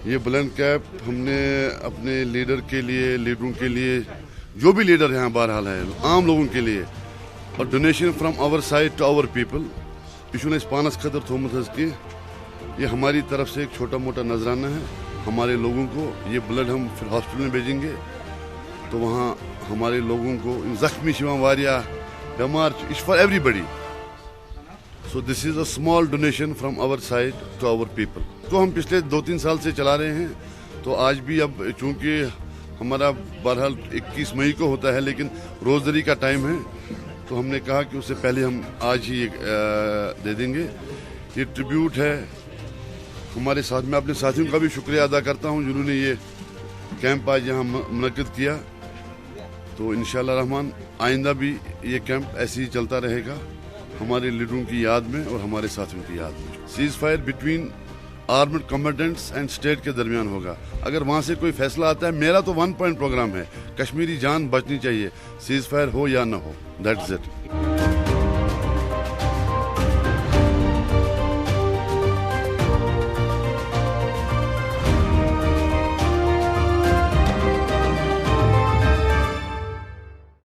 یہ بلند کیپ ہم نے اپنے لیڈروں کے لیے جو بھی لیڈر یہاں بہرحال ہے عام لوگوں کے لیے اور donation from our side to our people یہ اس پانس خطر تھومت حظ کی یہ ہماری طرف سے ایک چھوٹا موٹا نذرانہ ہے ہمارے لوگوں کو یہ بلڈ ہم پھر ہاسپٹل میں بھیجیں گے تو وہاں ہمارے لوگوں کو زخمی واریہ بیمار for everybody so this is a small donation from our side to our people تو ہم پچھلے 2-3 سال سے چلا رہے ہیں تو آج بھی اب چونکہ ہمارا بہرحال 21 مئی کو ہوتا ہے لیکن روزدری کا ٹائم ہے تو ہم نے کہا کہ اس سے پہلے ہم آج ہی دے دیں گے یہ ٹریبیوٹ ہے ہمارے ساتھ میں اپنے ساتھیوں کا بھی شکریہ ادا کرتا ہوں جنہوں نے یہ کیمپ آج یہاں منعقد کیا تو انشاءاللہ رحمان آئندہ بھی یہ کیمپ ایسے ہی چلتا رہے گا ہمارے لیڈروں کی یاد میں اور ہمارے ساتھیوں کی یاد میں ceasefire between armed combatants and state کے درمیان ہوگا اگر وہاں سے کوئی فیصلہ آتا ہے میرا تو 1 پوائنٹ پروگرام ہے کشمیری جان بچنی چاہیے سیز فائر ہو یا نہ ہو دیٹس اٹ